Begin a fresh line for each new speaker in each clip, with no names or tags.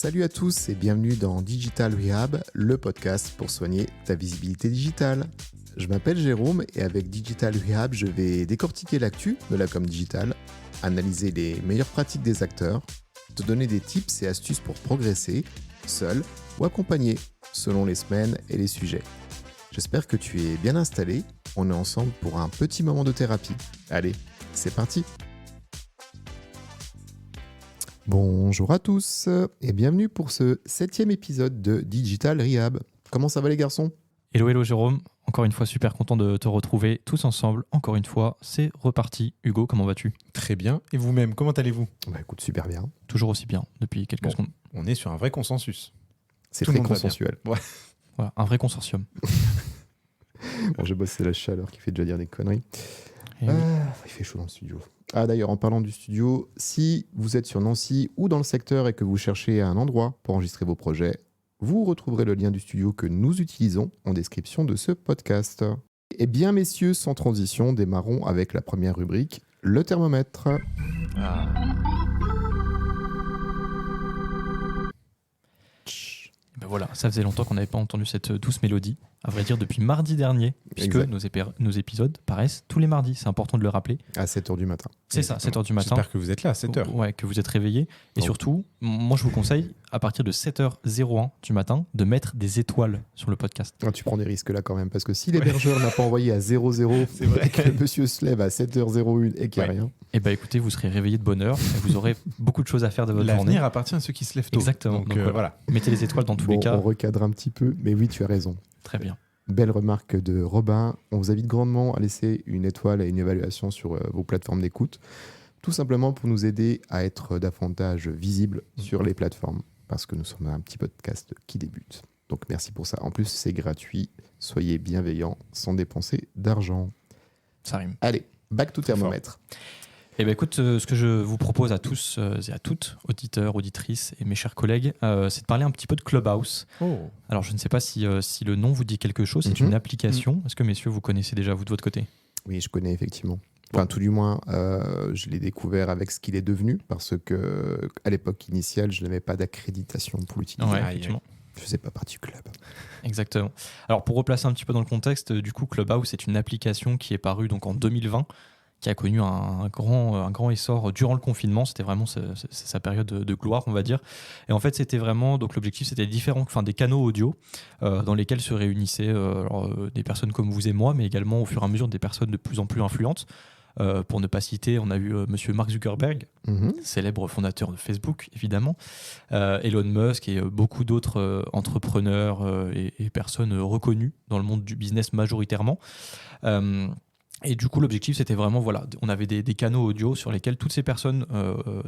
Salut à tous et bienvenue dans Digital Rehab, le podcast pour soigner ta visibilité digitale. Je m'appelle Jérôme et avec Digital Rehab, je vais décortiquer l'actu de la com digitale, analyser les meilleures pratiques des acteurs, te donner des tips et astuces pour progresser, seul ou accompagné, selon les semaines et les sujets. J'espère que tu es bien installé, on est ensemble pour un petit moment de thérapie. Allez, c'est parti! Bonjour à tous et bienvenue pour ce 7e épisode de Digital Rehab. Comment ça va les garçons ?
Hello Jérôme, encore une fois super content de te retrouver tous ensemble, encore une fois, c'est reparti. Hugo, comment vas-tu ?
Très bien, et vous-même, comment allez-vous ?
Bah écoute, super bien.
Toujours aussi bien, depuis quelques secondes.
On est sur un vrai consensus.
C'est
Tout
très
le monde va
consensuel.
Ouais.
Voilà, un vrai consortium.
Bon, j'ai bossé la chaleur qui fait déjà dire des conneries.
Et oui.
Il fait chaud dans le studio. Ah d'ailleurs, en parlant du studio, si vous êtes sur Nancy ou dans le secteur et que vous cherchez un endroit pour enregistrer vos projets, vous retrouverez le lien du studio que nous utilisons en description de ce podcast. Eh bien messieurs, sans transition, démarrons avec la première rubrique, le thermomètre.
Ben voilà, ça faisait longtemps qu'on n'avait pas entendu cette douce mélodie, à vrai dire depuis mardi dernier, puisque nos épisodes paraissent tous les mardis, c'est important de le rappeler.
À 7h du matin.
C'est ça, 7h du matin.
J'espère que vous êtes là à 7h.
Ouais, que vous êtes réveillés. Et surtout, moi je vous conseille, à partir de 7h01 du matin, de mettre des étoiles sur le podcast.
Ah, tu prends des risques là quand même, parce que si l'hébergeur n'a pas envoyé à 00,
c'est vrai.
Et que le monsieur se lève à 7h01 et qu'il n'y a rien.
Et bah écoutez, vous serez réveillés de bonne heure, et vous aurez beaucoup de choses à faire de votre journée.
L'avenir appartient à ceux qui se lèvent tôt.
Exactement.
Donc,
voilà. Mettez les étoiles dans tous les cas.
On recadre un petit peu, mais oui, tu as raison.
Très bien.
Belle remarque de Robin. On vous invite grandement à laisser une étoile et une évaluation sur vos plateformes d'écoute, tout simplement pour nous aider à être davantage visibles sur les plateformes, parce que nous sommes un petit podcast qui débute. Donc merci pour ça. En plus, c'est gratuit. Soyez bienveillants sans dépenser d'argent.
Ça rime.
Allez, back to thermomètre.
Eh bien écoute, ce que je vous propose à tous et à toutes, auditeurs, auditrices et mes chers collègues, c'est de parler un petit peu de Clubhouse.
Oh.
Alors je ne sais pas si le nom vous dit quelque chose, c'est une application. Est-ce que messieurs, vous connaissez déjà vous de votre côté ?
Oui, je connais effectivement. Enfin, tout du moins, je l'ai découvert avec ce qu'il est devenu, parce que à l'époque initiale, je n'avais pas d'accréditation pour l'utiliser.
Ouais, effectivement.
Je ne faisais pas partie du club.
Exactement. Alors pour replacer un petit peu dans le contexte, du coup, Clubhouse, c'est une application qui est parue donc en 2020, qui a connu un grand essor durant le confinement. C'était vraiment sa période de gloire, on va dire. Et en fait, c'était vraiment, donc l'objectif, c'était des canaux audio dans lesquels se réunissaient des personnes comme vous et moi, mais également au fur et à mesure des personnes de plus en plus influentes. Pour ne pas citer, on a eu monsieur Mark Zuckerberg, célèbre fondateur de Facebook, évidemment, Elon Musk et beaucoup d'autres entrepreneurs et personnes reconnues dans le monde du business majoritairement. Et du coup, l'objectif, c'était vraiment, voilà, on avait des canaux audio sur lesquels toutes ces personnes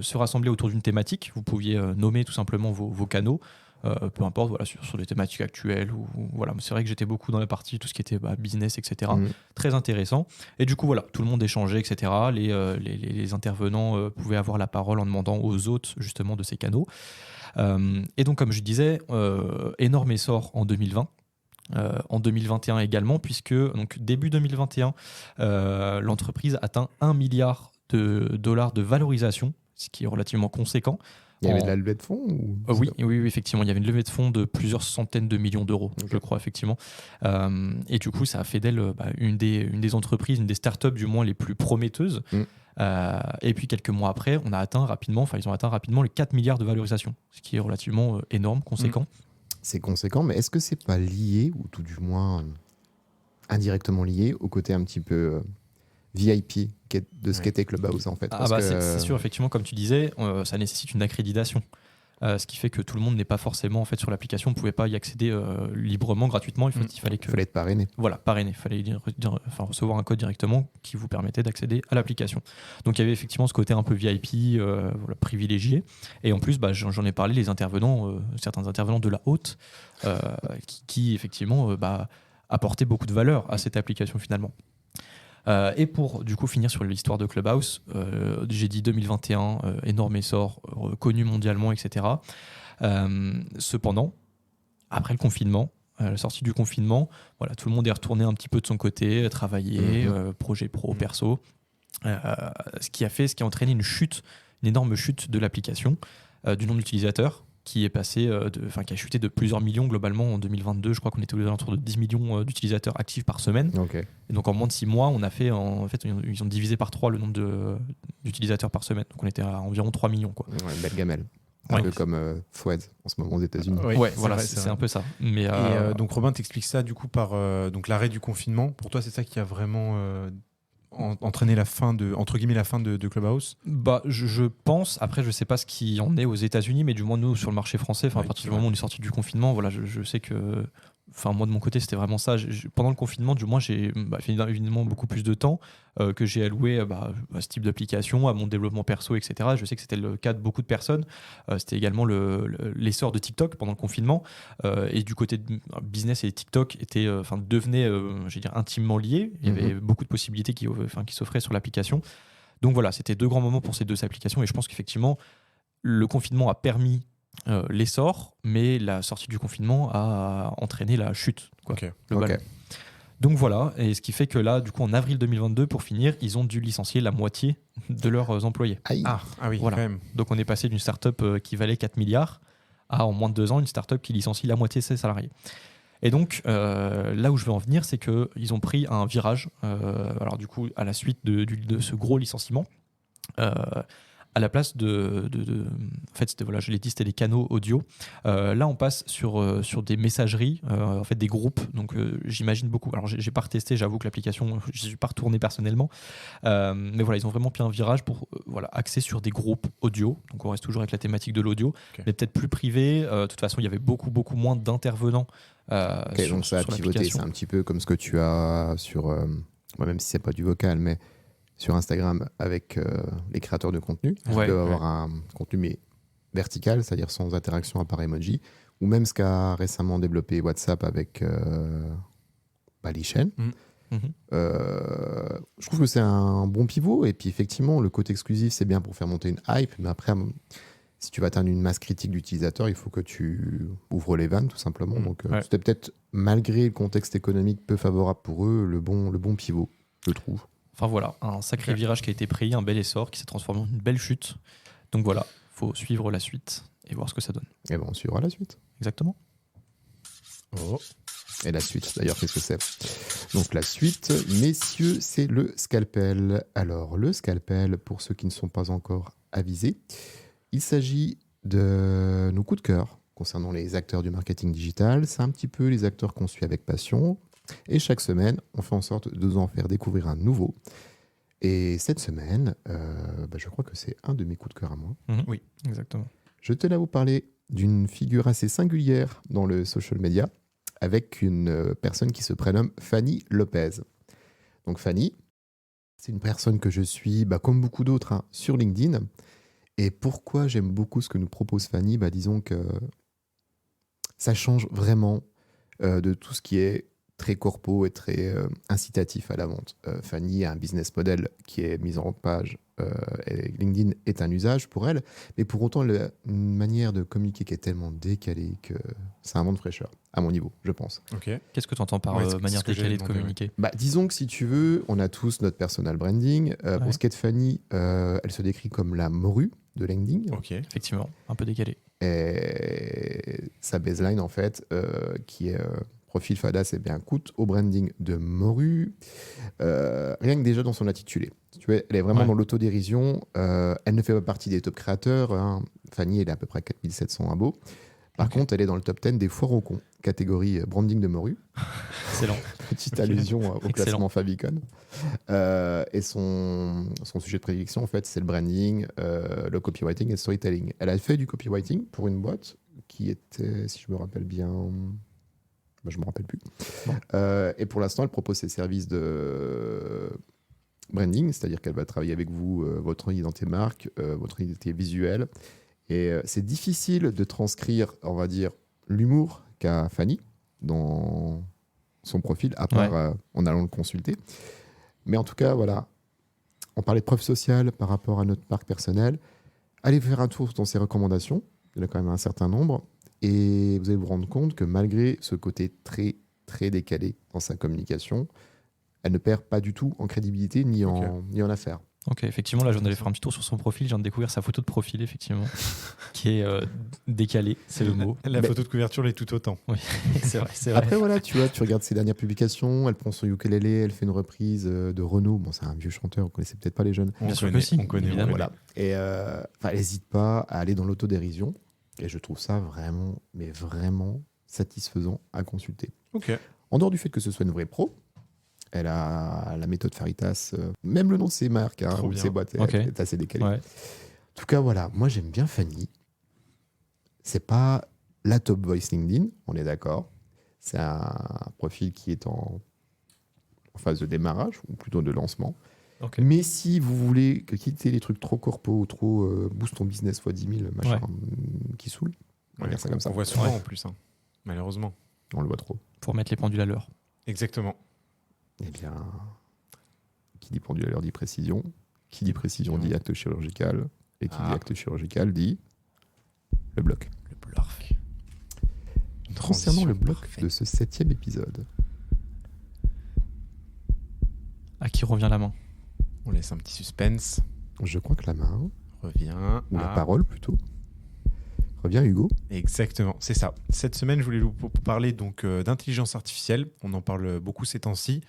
se rassemblaient autour d'une thématique. Vous pouviez nommer tout simplement vos canaux, peu importe, voilà, sur des thématiques actuelles. Voilà. C'est vrai que j'étais beaucoup dans la partie, tout ce qui était business, etc. Très intéressant. Et du coup, voilà, tout le monde échangeait, etc. Les intervenants pouvaient avoir la parole en demandant aux hôtes, justement, de ces canaux. Et donc, comme je disais, énorme essor en 2020. En 2021 également, puisque donc, début 2021, l'entreprise atteint 1 milliard de dollars de valorisation, ce qui est relativement conséquent.
Il y avait de la levée de fonds ou...
Oui, effectivement. Il y avait une levée de fonds de plusieurs centaines de millions d'euros, je crois, effectivement. Et du coup, ça a fait d'elle une des entreprises, une des startups du moins les plus prometteuses. Et puis, quelques mois après, ils ont atteint rapidement les 4 milliards de valorisation, ce qui est relativement énorme, conséquent.
C'est conséquent, mais est-ce que c'est pas lié, ou tout du moins indirectement lié, au côté un petit peu VIP de ce qu'était Clubhouse en fait?
C'est sûr, effectivement, comme tu disais, ça nécessite une accréditation. Ce qui fait que tout le monde n'est pas forcément en fait, sur l'application, on ne pouvait pas y accéder librement, gratuitement. Il fallait
être parrainé.
Voilà, parrainé. Il fallait recevoir un code directement qui vous permettait d'accéder à l'application. Donc il y avait effectivement ce côté un peu VIP, privilégié. Et en plus, j'en ai parlé, les intervenants, certains intervenants de la haute, qui effectivement apportaient beaucoup de valeur à cette application finalement. Et pour du coup finir sur l'histoire de Clubhouse, j'ai dit 2021, énorme essor, connu mondialement, etc. Cependant, après le confinement, à la sortie du confinement, voilà, tout le monde est retourné un petit peu de son côté, travailler, projet pro, perso, ce qui a entraîné une énorme chute de l'application, du nombre d'utilisateurs. qui est passé, qui a chuté de plusieurs millions globalement en 2022. Je crois qu'on était aux alentours de 10 millions d'utilisateurs actifs par semaine.
Ok.
Et donc en moins de 6 mois, on a fait, ils ont divisé par 3 le nombre d'utilisateurs par semaine. Donc on était à environ 3 millions, quoi.
Ouais, belle gamelle. Un
Ouais.
peu comme Fouad en ce moment aux États-Unis.
Oui,
Ouais,
c'est
voilà,
vrai,
c'est un peu ça. Mais
Et donc Robin t'explique ça du coup par donc l'arrêt du confinement. Pour toi, c'est ça qui a vraiment entraîné la fin entre guillemets la fin de Clubhouse.
bah, je pense, après je sais pas ce qui en est aux États-Unis, mais du moins nous sur le marché français, à
Ouais,
partir
c'est
du moment où on est sorti du confinement, voilà, je sais que, moi de mon côté c'était vraiment ça. Pendant le confinement, du moins j'ai fait évidemment beaucoup plus de temps que j'ai alloué à ce type d'application, à mon développement perso, etc. Je sais que c'était le cas de beaucoup de personnes. C'était également l'essor de TikTok pendant le confinement, et du côté de business et TikTok devenaient, je veux dire, intimement liés. Il y avait beaucoup de possibilités qui s'offraient sur l'application. Donc voilà, c'était 2 grands moments pour ces 2 applications, et je pense qu'effectivement, le confinement a permis l'essor, mais la sortie du confinement a entraîné la chute, quoi,
Ok.
globale.
Ok.
Donc voilà, et ce qui fait que là, du coup, en avril 2022, pour finir, ils ont dû licencier la moitié de leurs employés.
Aïe.
Ah oui,
Voilà.
quand même.
Donc on est passé d'une start-up qui valait 4 milliards à, en moins de 2 ans, une start-up qui licencie la moitié de ses salariés. Et donc, là où je veux en venir, c'est qu'ils ont pris un virage, alors du coup, à la suite de ce gros licenciement, à la place en fait, voilà, je l'ai dit, c'était les canaux audio. Là, on passe sur des messageries, en fait, des groupes. Donc, j'imagine beaucoup. Alors, j'ai pas retesté, j'avoue que l'application, je suis pas retourné personnellement. Mais voilà, ils ont vraiment pris un virage pour axer sur des groupes audio. Donc, on reste toujours avec la thématique de l'audio, mais peut-être plus privé. De toute façon, il y avait beaucoup, beaucoup moins d'intervenants.
Ok, donc ça a pivoté, c'est un petit peu comme ce que tu as sur, même si c'est pas du vocal, mais sur Instagram avec les créateurs de contenu. Tu
Ouais,
peux avoir un contenu mais vertical, c'est-à-dire sans interaction à part emoji, ou même ce qu'a récemment développé WhatsApp avec les chaînes.
Mhm.
Je trouve que c'est un bon pivot, et puis effectivement, le côté exclusif, c'est bien pour faire monter une hype, mais après, si tu vas atteindre une masse critique d'utilisateurs, il faut que tu ouvres les vannes, tout simplement. Donc,
Ouais.
c'était peut-être, malgré le contexte économique peu favorable pour eux, le bon pivot, je trouve.
Enfin voilà, un sacré virage qui a été pris, un bel essor qui s'est transformé en une belle chute. Donc voilà, faut suivre la suite et voir ce que ça donne.
Et bon, on suivra la suite.
Exactement.
Oh.
Et la suite, d'ailleurs, qu'est-ce que c'est? Donc la suite, messieurs, c'est le scalpel. Alors, le scalpel, pour ceux qui ne sont pas encore avisés, il s'agit de nos coups de cœur concernant les acteurs du marketing digital. C'est un petit peu les acteurs qu'on suit avec passion. Et chaque semaine, on fait en sorte de vous en faire découvrir un nouveau. Et cette semaine, je crois que c'est un de mes coups de cœur à moi.
Oui.
Exactement.
Je tenais à vous parler d'une figure assez singulière dans le social media, avec une personne qui se prénomme Fanny Lopez. Donc Fanny, c'est une personne que je suis, comme beaucoup d'autres, sur LinkedIn. Et pourquoi j'aime beaucoup ce que nous propose Fanny? Disons que ça change vraiment de tout ce qui est très corpo et très incitatif à la vente. Fanny a un business model qui est mis en page, et LinkedIn est un usage pour elle, mais pour autant, une manière de communiquer qui est tellement décalée que c'est un vent de fraîcheur, à mon niveau, je pense.
Ok.
Qu'est-ce que tu entends par
Ouais, c'est
manière
ce que
décalée
j'allais
de
demander,
communiquer?
Disons que si tu veux, on a tous notre personal branding.
Ouais.
Pour ce qui est de Fanny, elle se décrit comme la morue de LinkedIn.
Ok.
Effectivement, un peu décalé.
Et sa baseline, en fait, qui est profil Fada, c'est bien coûte au branding de morue. Rien que déjà dans son intitulé. Si tu veux, elle est vraiment
Ouais.
dans l'autodérision. Elle ne fait pas partie des top créateurs. Fanny, elle est à peu près 4700 abos. Par contre, elle est dans le top 10 des foires au con, catégorie branding de morue.
Excellent.
Petite allusion au
Excellent.
classement Favicon. Et son sujet de prédilection, en fait, c'est le branding, le copywriting et le storytelling. Elle a fait du copywriting pour une boîte qui était, si je me rappelle bien, je ne me rappelle plus.
Bon.
Et pour l'instant, elle propose ses services de branding, c'est-à-dire qu'elle va travailler avec vous, votre identité marque, votre identité visuelle. Et c'est difficile de transcrire, on va dire, l'humour qu'a Fanny dans son profil, à part en allant le consulter. Mais en tout cas, voilà, on parlait de preuve sociale par rapport à notre marque personnelle. Allez faire un tour dans ses recommandations, il y en a quand même un certain nombre, et vous allez vous rendre compte que malgré ce côté très, très décalé dans sa communication, elle ne perd pas du tout en crédibilité ni en affaires.
Ok, effectivement, là, j'en avais fait un petit tour sur son profil. Je viens de découvrir sa photo de profil, effectivement, qui est décalée, c'est le mot.
La photo de couverture l'est tout autant.
Oui, c'est vrai.
Après, voilà, tu regardes ses dernières publications, elle prend son ukulélé, elle fait une reprise de Renaud. Bon, c'est un vieux chanteur, vous connaissez peut-être pas les jeunes.
Bien sûr que si,
on connaît.
évidemment.
Voilà. Et elle n'hésite pas à aller dans l'autodérision. Et je trouve ça vraiment, mais vraiment satisfaisant à consulter.
Ok.
En dehors du fait que ce soit une vraie pro, elle a la méthode Faritas, même le nom de ses marques
Trop
ou de
bien.
ses boîtes
Ok.
est assez décalé.
Ouais.
En tout cas, voilà, moi j'aime bien Fanny. C'est pas la top voice LinkedIn, on est d'accord. C'est un profil qui est en phase de démarrage, ou plutôt de lancement.
Ok.
Mais si vous voulez quitter les trucs trop corpo ou trop boost ton business x 10 000, machin, qui saoule, on va dire ça comme ça.
On voit souvent
Ouais.
en plus, malheureusement.
On le voit trop.
Pour mettre les pendules à l'heure.
Exactement.
Eh bien, qui dit pendule à l'heure dit précision. Qui dit précision dit acte chirurgical. Et qui dit acte chirurgical dit le bloc.
Le bloc.
Concernant le bloc
parfaite.
de ce 7e épisode,
À qui revient la main?
On laisse un petit suspense.
je crois que la main,
Revient.
ou la parole plutôt, revient à Hugo.
Exactement, c'est ça. Cette semaine, je voulais vous parler donc d'intelligence artificielle. On en parle beaucoup ces temps-ci.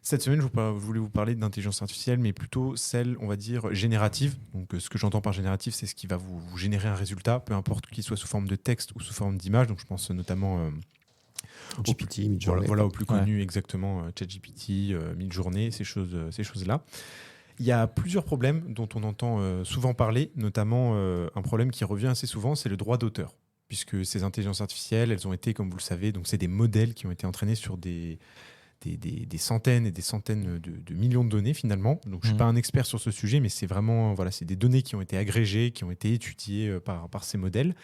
Cette semaine, je voulais vous parler d'intelligence artificielle, mais plutôt celle, on va dire, générative. Donc, ce que j'entends par générative, c'est ce qui va vous générer un résultat, peu importe qu'il soit sous forme de texte ou sous forme d'image. Donc, je pense notamment
GPT, Midjourney.
voilà, au plus connu, exactement, ChatGPT, Midjourney, ces choses-là. Il y a plusieurs problèmes dont on entend souvent parler, notamment un problème qui revient assez souvent, c'est le droit d'auteur. Puisque ces intelligences artificielles, elles ont été, comme vous le savez, donc c'est des modèles qui ont été entraînés sur des centaines et des centaines de millions de données finalement. Donc je ne suis pas un expert sur ce sujet, mais c'est vraiment c'est des données qui ont été agrégées, qui ont été étudiées par ces modèles.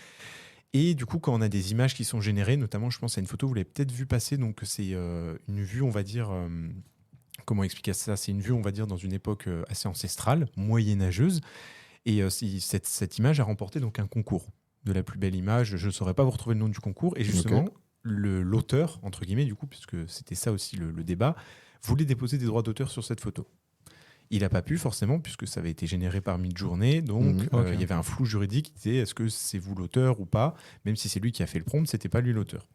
Et du coup, quand on a des images qui sont générées, notamment je pense à une photo, vous l'avez peut-être vu passer, donc c'est une vue, on va dire... comment expliquer ça? C'est une vue, on va dire, dans une époque assez ancestrale, moyenâgeuse. Et cette image a remporté donc un concours de la plus belle image. Je ne saurais pas vous retrouver le nom du concours. Et justement, l'auteur, entre guillemets, du coup, puisque c'était ça aussi le débat, voulait déposer des droits d'auteur sur cette photo. Il n'a pas pu, forcément, puisque ça avait été généré par Midjourney. Donc, il y avait un flou juridique qui disait est-ce que c'est vous l'auteur ou pas? Même si c'est lui qui a fait le prompt, ce n'était pas lui l'auteur.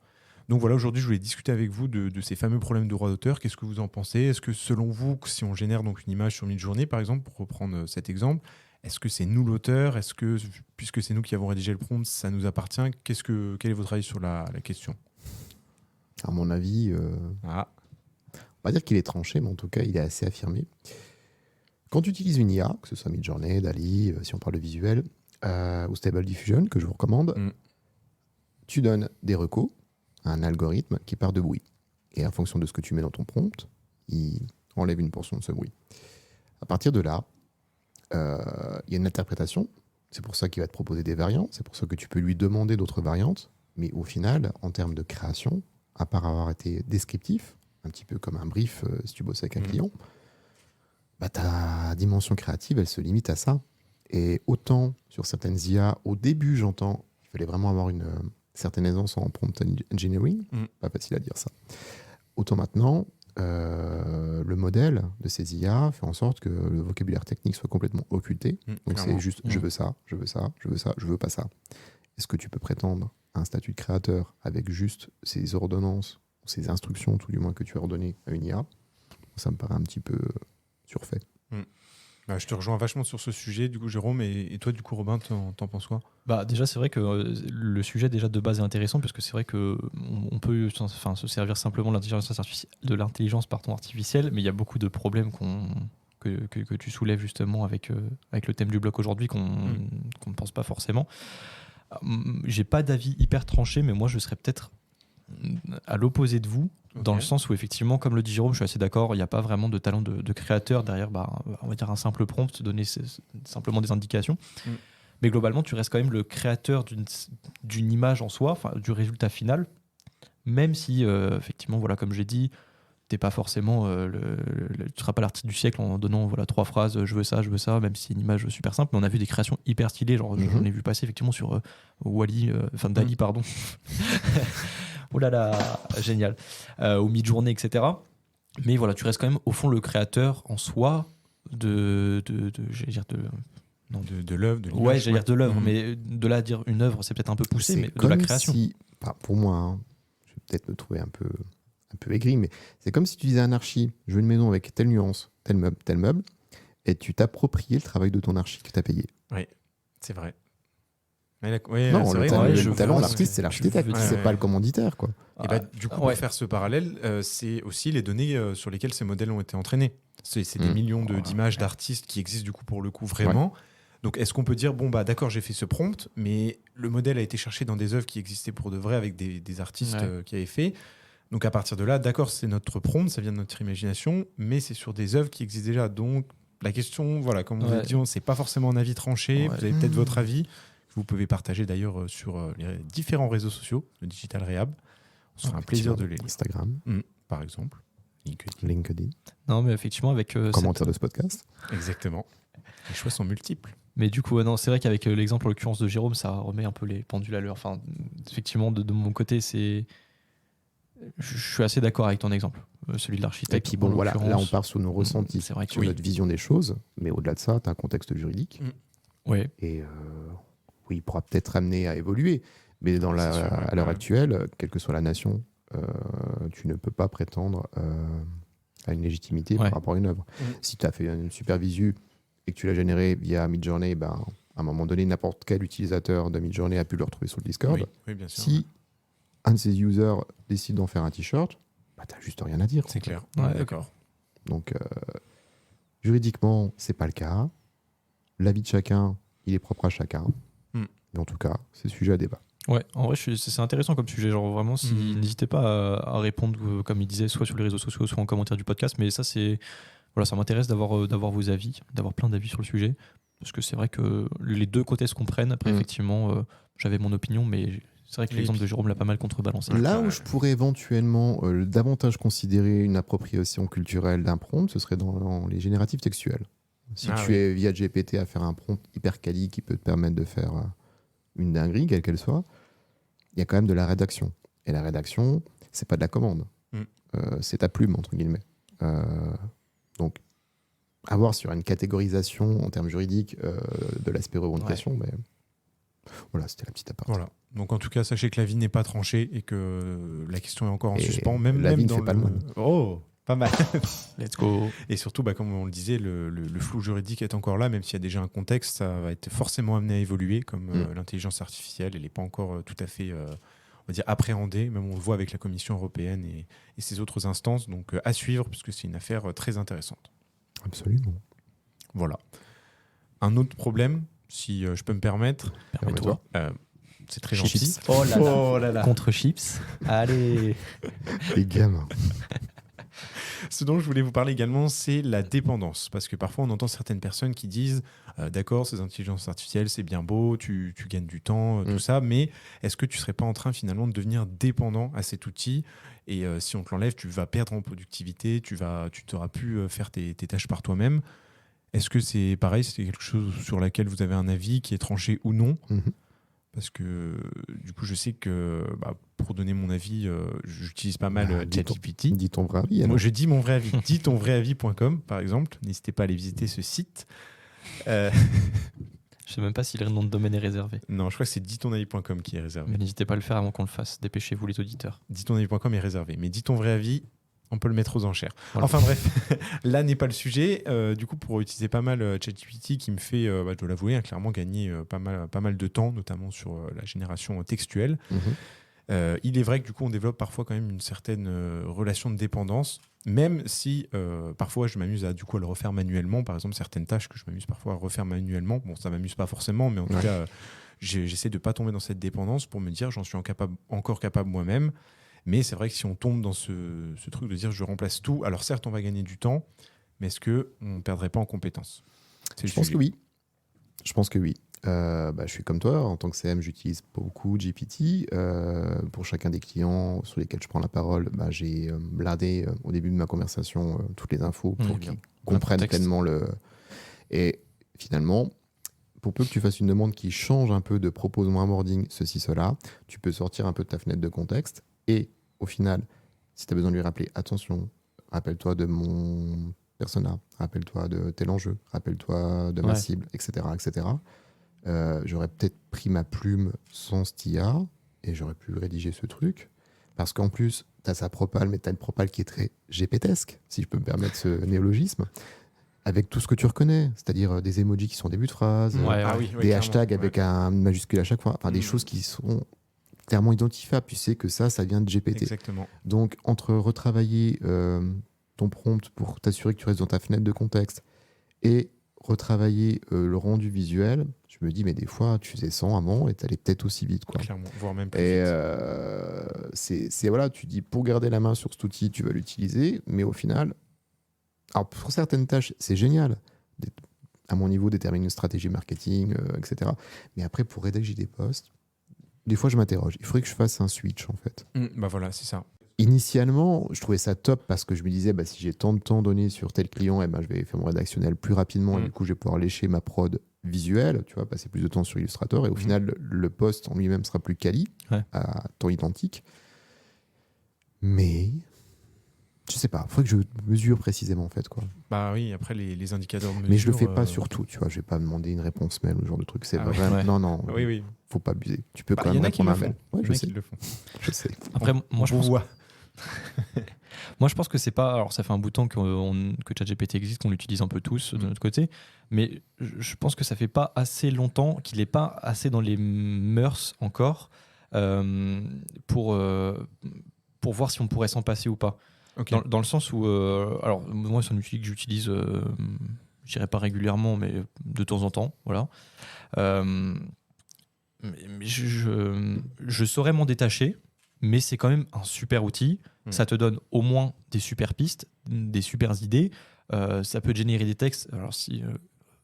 Donc voilà, aujourd'hui, je voulais discuter avec vous de ces fameux problèmes de droit d'auteur. Qu'est-ce que vous en pensez? Est-ce que selon vous, si on génère donc une image sur Midjourney, par exemple, pour reprendre cet exemple, est-ce que c'est nous l'auteur? Est-ce que, puisque c'est nous qui avons rédigé le prompt, ça nous appartient? Quel est votre avis sur la question?
À mon avis, on va dire qu'il est tranché, mais en tout cas, il est assez affirmé. Quand tu utilises une IA, que ce soit Midjourney, DALL-E, si on parle de visuel, ou Stable Diffusion, que je vous recommande, tu donnes des recos à un algorithme qui part de bruit. Et en fonction de ce que tu mets dans ton prompt, il enlève une portion de ce bruit. À partir de là, il y a une interprétation. C'est pour ça qu'il va te proposer des variantes. C'est pour ça que tu peux lui demander d'autres variantes. Mais au final, en termes de création, à part avoir été descriptif, un petit peu comme un brief si tu bosses avec un client, ta dimension créative, elle se limite à ça. Et autant sur certaines IA, au début, j'entends, il fallait vraiment avoir une certaine aisance en prompt engineering, pas facile à dire ça. Autant maintenant, le modèle de ces IA fait en sorte que le vocabulaire technique soit complètement occulté. Donc
clairement.
c'est juste je veux ça, je veux ça, je veux ça, je veux pas ça. Est-ce que tu peux prétendre à un statut de créateur avec juste ces ordonnances, ces instructions, tout du moins que tu as ordonnées à une IA? Ça me paraît un petit peu surfait.
Je te rejoins vachement sur ce sujet, du coup, Jérôme. Et toi, du coup, Robin, t'en penses quoi?
Déjà, c'est vrai que le sujet déjà de base est intéressant parce que c'est vrai qu'on peut se servir simplement de l'intelligence artificielle, mais il y a beaucoup de problèmes que tu soulèves justement avec le thème du bloc aujourd'hui qu'on ne pense pas forcément. J'ai pas d'avis hyper tranché, mais moi je serais peut-être à l'opposé de vous, dans le sens où effectivement, comme le dit Jérôme, je suis assez d'accord, il n'y a pas vraiment de talent de créateur derrière, on va dire un simple prompt, donner simplement des indications. Mais globalement, tu restes quand même le créateur d'une image en soi, du résultat final, même si, effectivement, voilà, comme j'ai dit, t'es pas forcément tu seras pas l'artiste du siècle en donnant 3 phrases, je veux ça, même si c'est une image super simple. Mais on a vu des créations hyper stylées, genre j'en ai vu passer effectivement sur DALL-E, pardon. Oh là là, génial. Au Midjourney, etc. Mais voilà, tu restes quand même au fond le créateur en soi j'allais dire
de l'œuvre, de l'image.
ouais, j'allais dire de l'œuvre,
Mhm.
mais de là à dire une œuvre, c'est peut-être un peu poussé,
C'est
mais de
comme
la création.
si, enfin, pour moi, hein, je vais peut-être me trouver un peu aigri, mais c'est comme si tu disais à un archi, je veux une maison avec telle nuance, tel meuble, et tu t'appropriais le travail de ton archi que tu as payé.
C'est vrai. Ouais,
Non,
c'est
le
vrai,
talent,
ouais,
le
je
talent,
vois
l'artiste,
ce
c'est
que
l'architecte,
tu veux
c'est
dire.
pas le commanditaire, quoi.
Et du coup,
ouais.
pour faire ce parallèle, c'est aussi les données sur lesquelles ces modèles ont été entraînés. C'est des millions d'images d'artistes qui existent du coup pour le coup vraiment. Donc est-ce qu'on peut dire, bon bah d'accord, j'ai fait ce prompt, mais le modèle a été cherché dans des œuvres qui existaient pour de vrai avec des artistes qui avaient fait. Donc à partir de là, d'accord, c'est notre prompt, ça vient de notre imagination, mais c'est sur des œuvres qui existent déjà. Donc la question, voilà, comme vous avez dit, c'est pas forcément un avis tranché. Vous avez peut-être votre avis. Vous pouvez partager d'ailleurs sur les différents réseaux sociaux de Digital Rehab. On se fera un plaisir de les lire.
Instagram,
Par exemple.
LinkedIn.
Non, mais effectivement, avec.
Commentaire de ce podcast.
Exactement. Les choix sont multiples.
Mais du coup, non, c'est vrai qu'avec l'exemple en l'occurrence de Jérôme, ça remet un peu les pendules à l'heure. Enfin, effectivement, de mon côté, je suis assez d'accord avec ton exemple, celui de l'architecte.
Et puis bon,
en
voilà,
l'occurrence.
là on part sur nos ressentis,
C'est vrai que
sur notre vision des choses, mais au-delà de ça, tu as un contexte juridique.
Ouais.
Et oui, il pourra peut-être amener à évoluer, mais à l'heure actuelle, quelle que soit la nation, tu ne peux pas prétendre à une légitimité par rapport à une œuvre. Si tu as fait une super visu et que tu l'as généré via Midjourney, à un moment donné, n'importe quel utilisateur de Midjourney a pu le retrouver sur le Discord.
Oui, bien sûr.
Si un de ces users décide d'en faire un t-shirt, tu n'as juste rien à dire.
C'est clair.
Ouais,
d'accord.
Donc, juridiquement, c'est pas le cas. L'avis de chacun, il est propre à chacun. Mais en tout cas, c'est sujet à débat.
Ouais, en vrai, c'est intéressant comme sujet. Genre, vraiment, n'hésitez pas à répondre, comme il disait, soit sur les réseaux sociaux, soit en commentaire du podcast. Mais ça, ça m'intéresse d'avoir vos avis, d'avoir plein d'avis sur le sujet. Parce que c'est vrai que les deux côtés se comprennent. Après, effectivement, j'avais mon opinion, mais c'est vrai que l'exemple de Jérôme l'a pas mal contrebalancé.
Là où je pourrais éventuellement davantage considérer une appropriation culturelle d'un prompt, ce serait dans les génératifs textuels. Si tu es via GPT à faire un prompt hyper quali qui peut te permettre de faire une dinguerie, quelle qu'elle soit, il y a quand même de la rédaction. Et la rédaction, c'est pas de la commande. C'est ta plume, entre guillemets. Donc, avoir sur une catégorisation en termes juridiques de l'aspect revendication, voilà, c'était la petite aparté.
Voilà. Donc en tout cas, sachez que la vie n'est pas tranchée et que la question est encore en suspens. Même
la vie ne
dans
fait pas le moine.
Oh, pas mal.
Let's go.
Et surtout, comme on le disait, le flou juridique est encore là, même s'il y a déjà un contexte, ça va être forcément amené à évoluer, comme l'intelligence artificielle, elle n'est pas encore tout à fait, on va dire, appréhendée, même on le voit avec la Commission européenne et ses autres instances, donc à suivre, puisque c'est une affaire très intéressante.
Absolument.
Voilà. Un autre problème, si je peux me permettre,
Permets-toi.
c'est très gentil.
Chips. Oh là là. Contre chips. Allez.
Les gamins.
Ce dont je voulais vous parler également, c'est la dépendance. Parce que parfois, on entend certaines personnes qui disent d'accord, ces intelligences artificielles, c'est bien beau, tu gagnes du temps, tout ça, mais est-ce que tu ne serais pas en train finalement de devenir dépendant à cet outil ? Et si on te l'enlève, tu vas perdre en productivité, tu t'auras pu faire tes tâches par toi-même. Est-ce que c'est pareil, c'est quelque chose sur laquelle vous avez un avis qui est tranché ou non ? Parce que du coup, je sais que pour donner mon avis, j'utilise pas mal ChatGPT.
Dis ton vrai avis.
Moi, je dis mon vrai avis. Dis tonvraiavis.com, par exemple. N'hésitez pas à aller visiter ce site.
Je sais même pas si le nom de domaine est réservé.
Non, je crois que c'est distonAvis.com qui est réservé.
Mais n'hésitez pas à le faire avant qu'on le fasse. Dépêchez-vous, les auditeurs.
DistonAvis.com est réservé. Mais dis ton vrai avis, on peut le mettre aux enchères.
Voilà.
Enfin bref, là n'est pas le sujet. Du coup, pour utiliser pas mal ChatGPT, qui me fait, je dois l'avouer, clairement gagner pas mal de temps, notamment sur la génération textuelle. Il est vrai que du coup, on développe parfois quand même une certaine relation de dépendance, même si parfois je m'amuse à le refaire manuellement. Par exemple, certaines tâches que je m'amuse parfois à refaire manuellement. Bon, ça m'amuse pas forcément, mais en tout cas, j'essaie de pas tomber dans cette dépendance pour me dire j'en suis encore capable moi-même. Mais c'est vrai que si on tombe dans ce truc de dire je remplace tout, alors certes, on va gagner du temps, mais est-ce qu'on ne perdrait pas en compétences ?
Je pense que oui. Je suis comme toi, en tant que CM, j'utilise beaucoup GPT. Pour chacun des clients sur lesquels je prends la parole, j'ai blindé au début de ma conversation toutes les infos pour qu'ils comprennent pleinement Et finalement, pour peu que tu fasses une demande qui change un peu de propose-moi un wording, ceci, cela, tu peux sortir un peu de ta fenêtre de contexte. Et au final, si tu as besoin de lui rappeler, attention, rappelle-toi de mon persona, rappelle-toi de tel enjeu, rappelle-toi de ma cible, etc. etc. J'aurais peut-être pris ma plume sans cette IA et j'aurais pu rédiger ce truc. Parce qu'en plus, tu as sa propale, mais tu as une propale qui est très GPTesque, si je peux me permettre ce néologisme, avec tout ce que tu reconnais, c'est-à-dire des emojis qui sont en début de phrase, des hashtags avec un majuscule à chaque fois, enfin des choses qui sont clairement identifiables. Tu sais que ça vient de GPT.
Exactement.
Donc, entre retravailler ton prompt pour t'assurer que tu restes dans ta fenêtre de contexte et retravailler le rendu visuel, je me dis, mais des fois, tu faisais 100 avant et t'allais peut-être aussi vite, quoi.
Clairement, voire même plus
Et
vite.
voilà, tu dis, pour garder la main sur cet outil, tu vas l'utiliser, mais au final, alors pour certaines tâches, c'est génial. À mon niveau, déterminer une stratégie marketing, etc. Mais après, pour rédiger des posts, des fois, je m'interroge. Il faudrait que je fasse un switch, en fait.
Bah voilà, c'est ça.
Initialement, je trouvais ça top parce que je me disais, si j'ai tant de temps donné sur tel client, je vais faire mon rédactionnel plus rapidement et du coup, je vais pouvoir lécher ma prod visuelle, tu vois, passer plus de temps sur Illustrator et au final, le post en lui-même sera plus quali, à temps identique. Mais je sais pas, il faudrait que je mesure précisément en fait, quoi.
Bah oui, après les indicateurs de mesure.
Mais je le fais pas sur tout, tu vois, je vais pas demander une réponse mail ou ce genre de truc. C'est vraiment non,
oui.
Faut pas abuser. Tu peux quand même répondre à un mail. Ouais, je sais. Je sais.
Après, moi je pense. Moi, je pense que c'est pas. Alors, ça fait un bout de temps que ChatGPT existe, qu'on l'utilise un peu tous de notre côté, mais je pense que ça fait pas assez longtemps qu'il est pas assez dans les mœurs encore pour voir si on pourrait s'en passer ou pas.
Okay.
Dans le sens où, alors moi c'est un outil que j'utilise, je dirais pas régulièrement, mais de temps en temps, voilà. Mais je saurais m'en détacher, mais c'est quand même un super outil. Ça te donne au moins des super pistes, des super idées. Ça peut générer des textes. Alors si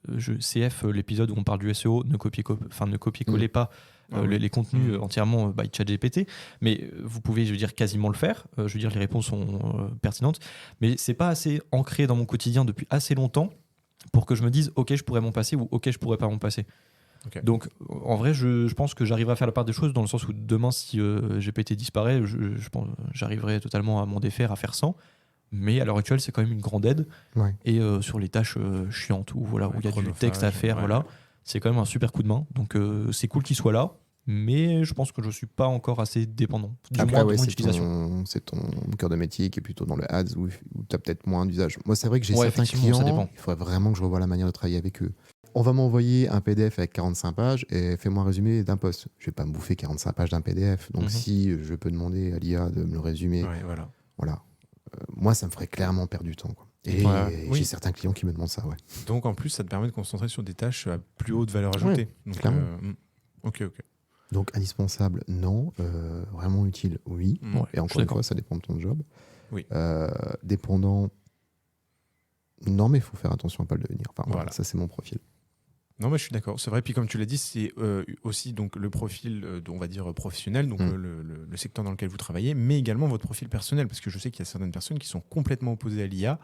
CF, l'épisode où on parle du SEO, ne copiez-collez pas les contenus entièrement by ChatGPT, mais vous pouvez, quasiment le faire. Les réponses sont pertinentes, mais c'est pas assez ancré dans mon quotidien depuis assez longtemps pour que je me dise ok, je pourrais m'en passer ou ok, je pourrais pas m'en passer. Okay. Donc en vrai, je pense que j'arriverai à faire la part des choses dans le sens où demain, si GPT disparaît, je pense j'arriverai totalement à m'en défaire, à faire sans. Mais à l'heure actuelle, c'est quand même une grande aide. Et sur les tâches chiantes où il y a du texte à faire, c'est quand même un super coup de main. Donc c'est cool qu'il soit là, mais je pense que je ne suis pas encore assez dépendant.
Après, de mon utilisation. C'est ton cœur de métier qui est plutôt dans le ads où tu as peut-être moins d'usage. Moi, c'est vrai que j'ai certains clients, il faudrait vraiment que je revoie la manière de travailler avec eux. On va m'envoyer un PDF avec 45 pages et fais-moi un résumé d'un post. Je ne vais pas me bouffer 45 pages d'un PDF. Donc si je peux demander à l'IA de me le résumer, voilà. Moi, ça me ferait clairement perdre du temps, quoi. Et j'ai certains clients qui me demandent ça.
Donc en plus, ça te permet de concentrer sur des tâches à plus haute valeur ajoutée. Donc,
clairement.
Ok.
Donc indispensable, non. Vraiment utile, oui. Et encore une fois, ça dépend de ton job.
Oui.
Dépendant, non, mais il faut faire attention à ne pas le devenir. Enfin, voilà, ça c'est mon profil.
Non, mais je suis d'accord. C'est vrai. Puis comme tu l'as dit, c'est aussi donc le profil, on va dire professionnel, donc le secteur dans lequel vous travaillez, mais également votre profil personnel, parce que je sais qu'il y a certaines personnes qui sont complètement opposées à l'IA,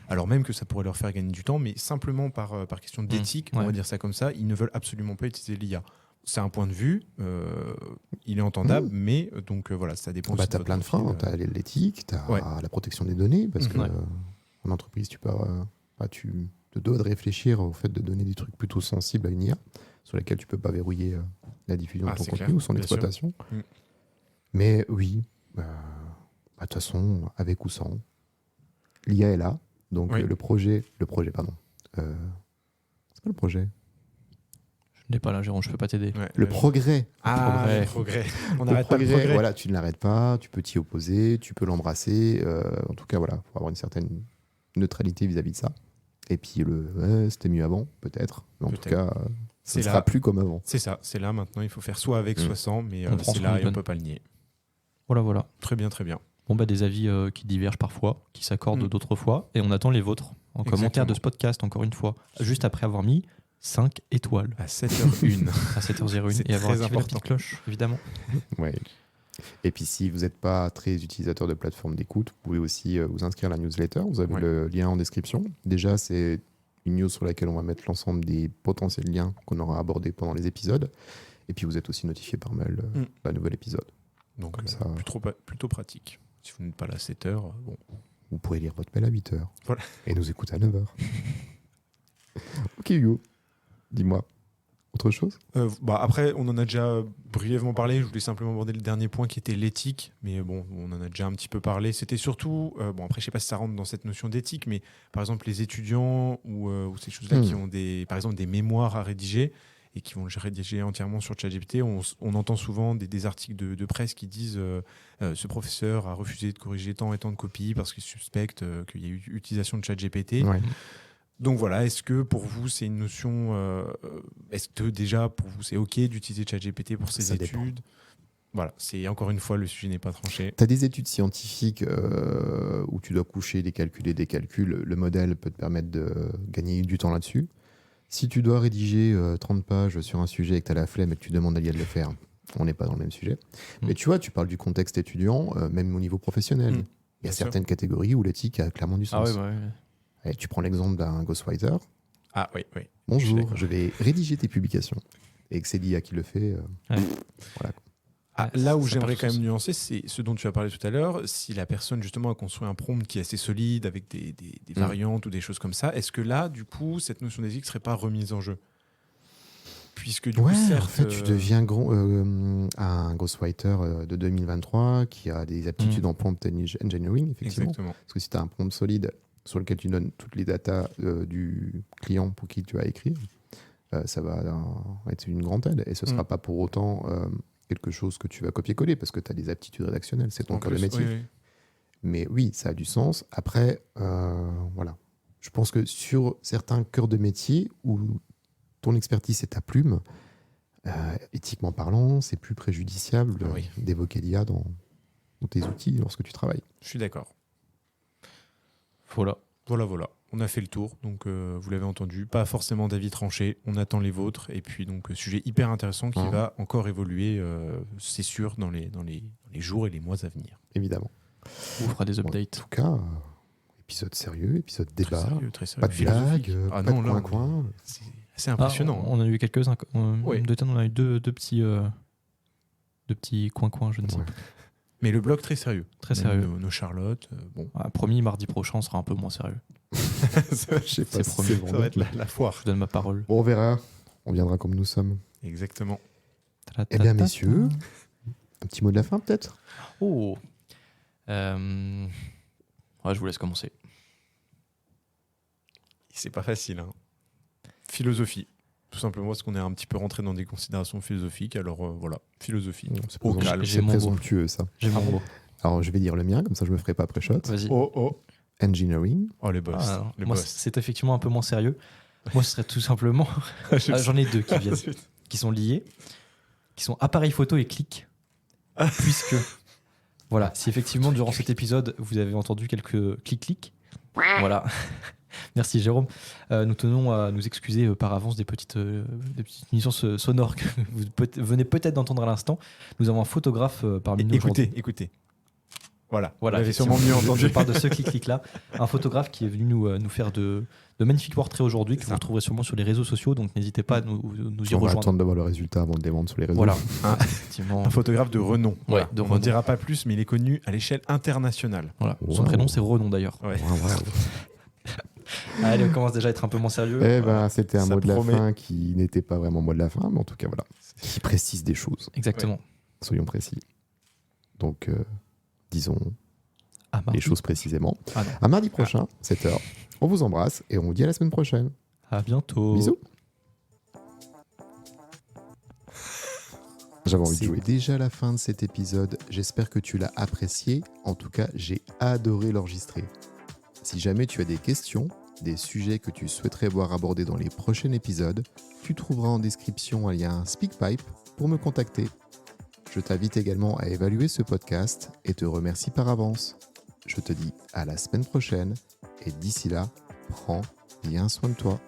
alors même que ça pourrait leur faire gagner du temps, mais simplement par question d'éthique, on va dire ça comme ça, ils ne veulent absolument pas utiliser l'IA. C'est un point de vue, il est entendable, mais donc voilà, ça dépend.
Tu as plein de freins. Tu as l'éthique, tu as la protection des données, parce que en entreprise, tu te dois de réfléchir au fait de donner des trucs plutôt sensibles à une IA, sur lesquels tu ne peux pas verrouiller la diffusion de ton contenu ou son exploitation. Mais oui, de toute façon, avec ou sans, l'IA est là. Donc le projet, pardon. C'est quoi le projet ?
Je n'ai pas là, Jérôme, je ne peux pas t'aider.
Le progrès.
Le progrès. On n'arrête pas le
progrès.
progrès.
Voilà, tu ne l'arrêtes pas, tu peux t'y opposer, tu peux l'embrasser. En tout cas, voilà, il faut avoir une certaine neutralité vis-à-vis de ça. Et puis c'était mieux avant, peut-être. Mais en tout cas, ça ne sera plus comme avant.
C'est ça, c'est là maintenant. Il faut faire soit avec, soit sans, mais c'est là et on ne peut pas le nier.
Voilà.
Très bien.
Bon, des avis qui divergent parfois, qui s'accordent d'autres fois. Et on attend les vôtres en commentaire de ce podcast, encore une fois, juste après avoir mis 5 étoiles.
À 7h01.
À 7h01. Et avoir activé la petite cloche, évidemment.
Ouais. Et puis, si vous n'êtes pas très utilisateur de plateforme d'écoute, vous pouvez aussi vous inscrire à la newsletter. Vous avez le lien en description. Déjà, c'est une news sur laquelle on va mettre l'ensemble des potentiels liens qu'on aura abordés pendant les épisodes. Et puis, vous êtes aussi notifié par mail d'un nouvel épisode.
Donc, ça... plutôt pratique. Si vous n'êtes pas là à 7h, bon.
vous pourrez lire votre mail à 8h.
Voilà.
Et nous écouter à 9h. Ok Hugo, dis-moi, autre chose?
Après, on en a déjà brièvement parlé. Je voulais simplement aborder le dernier point qui était l'éthique. Mais bon, on en a déjà un petit peu parlé. C'était surtout, après, je sais pas si ça rentre dans cette notion d'éthique, mais par exemple, les étudiants ou ces choses-là qui ont par exemple des mémoires à rédiger et qui vont le rédiger entièrement sur ChatGPT. On entend souvent des articles de presse qui disent ce professeur a refusé de corriger tant et tant de copies parce qu'il suspecte qu'il y a eu utilisation de ChatGPT.
Ouais.
Donc voilà, est-ce que pour vous c'est une notion, est-ce que déjà pour vous c'est ok d'utiliser ChatGPT pour ces
Ça
études?
dépend.
Voilà, c'est encore une fois le sujet n'est pas tranché.
Tu as des études scientifiques où tu dois coucher des calculs. Le modèle peut te permettre de gagner du temps là-dessus. Si tu dois rédiger 30 pages sur un sujet et que tu as la flemme et que tu demandes à l'IA de le faire, on n'est pas dans le même sujet. Mais tu vois, tu parles du contexte étudiant, même au niveau professionnel. Il y a
Bien
certaines catégories où l'éthique a clairement du sens.
ouais.
Et tu prends l'exemple d'un ghostwriter.
Ah oui.
Bonjour,
d'accord.
je vais rédiger tes publications. Et que c'est l'IA qui le fait. Voilà.
Là où
Ça
j'aimerais
part
quand
sens.
même nuancer, c'est ce dont tu as parlé tout à l'heure. Si la personne justement a construit un prompt qui est assez solide avec des variantes ou des choses comme ça, est-ce que là, du coup, cette notion d'éthique ne serait pas remise en jeu? Puisque du coup, certes,
en fait, tu deviens un ghostwriter de 2023 qui a des aptitudes en prompt engineering, effectivement.
Exactement.
Parce que si tu as un prompt solide sur lequel tu donnes toutes les datas du client pour qui tu vas écrire, ça va être une grande aide. Et ce ne sera pas pour autant quelque chose que tu vas copier-coller parce que tu as des aptitudes rédactionnelles, c'est ton
En
cœur de
plus,
métier.
oui.
Mais oui, ça a du sens. Après, voilà. Je pense que sur certains cœurs de métier où ton expertise c'est ta plume, éthiquement parlant, c'est plus préjudiciable d'évoquer l'IA dans tes outils lorsque tu travailles.
Je suis d'accord.
Voilà.
Voilà. On a fait le tour, donc vous l'avez entendu, pas forcément d'avis tranché, on attend les vôtres, et puis donc sujet hyper intéressant qui va encore évoluer, c'est sûr, dans les jours et les mois à venir.
Évidemment.
On fera des updates.
En tout cas, épisode sérieux, épisode débat,
Très sérieux.
pas de blague, pas de
là,
coin-coin.
c'est assez impressionnant.
On a eu quelques-uns.
Oui.
On a eu deux petits coins-coins, je ne sais
Ouais.
pas.
Mais le blog très sérieux.
Très
Même
sérieux.
Nos Charlotte, bon.
Promis, mardi prochain, on sera un peu moins sérieux.
Je sais pas
C'est
si
promis.
c'est
Ça va
vendeur.
être la foire.
Je donne ma parole.
Bon, on verra. On viendra comme nous sommes.
Exactement.
Eh bien, messieurs, un petit mot de la fin peut-être?
Oh. Je vous laisse commencer.
C'est pas facile. Hein. Philosophie. Tout simplement parce qu'on est un petit peu rentré dans des considérations philosophiques. Alors voilà, philosophie.
C'est
Au calme.
J'ai mon
présomptueux ça.
J'ai mon mot.
Alors je vais dire le mien, comme ça je me ferai pas pré-shot.
Vas-y.
Oh.
Engineering.
Oh, les boss.
Ah,
les
moi,
boss.
c'est effectivement un peu moins sérieux. Moi, ce serait tout simplement. J'en ai deux qui viennent, qui sont liés, qui sont appareil photo et clic. Puisque, voilà, si effectivement, durant cet épisode, vous avez entendu quelques clics, voilà. Merci Jérôme. Nous tenons à nous excuser par avance des petites nuisances sonores que vous venez peut-être d'entendre à l'instant. Nous avons un photographe parmi nous aujourd'hui.
Écoutez. Voilà.
Voilà,
Vous l'avez sûrement mieux
je
entendu.
parle de ce clic-clic-là. Un photographe qui est venu nous faire de magnifiques portraits aujourd'hui, que vous retrouverez sûrement sur les réseaux sociaux, donc n'hésitez pas à nous y
On va
rejoindre.
attendre d'avoir le résultat avant de les vendre sur les réseaux.
Voilà, effectivement.
Un photographe de renom. Voilà.
de
On n'en
renom.
dira pas plus, mais il est connu à l'échelle internationale.
Voilà. Son
Wow.
prénom, c'est Renon d'ailleurs.
Ouais.
Allez, on commence déjà à être un peu moins sérieux.
Eh ben, c'était un
Ça
mot de la
promet.
fin qui n'était pas vraiment mot de la fin, mais en tout cas, voilà. Qui précise des choses.
Exactement.
Soyons précis. Donc, disons
Ah,
les
mardi.
choses précisément.
Ah non.
À mardi prochain, 7h. On vous embrasse et on vous dit à la semaine prochaine.
À bientôt.
Bisous. J'avais envie de
C'est
jouer. Déjà la fin de cet épisode. J'espère que tu l'as apprécié. En tout cas, j'ai adoré l'enregistrer. Si jamais tu as des questions, des sujets que tu souhaiterais voir abordés dans les prochains épisodes, tu trouveras en description un lien SpeakPipe pour me contacter. Je t'invite également à évaluer ce podcast et te remercie par avance. Je te dis à la semaine prochaine et d'ici là, prends bien soin de toi.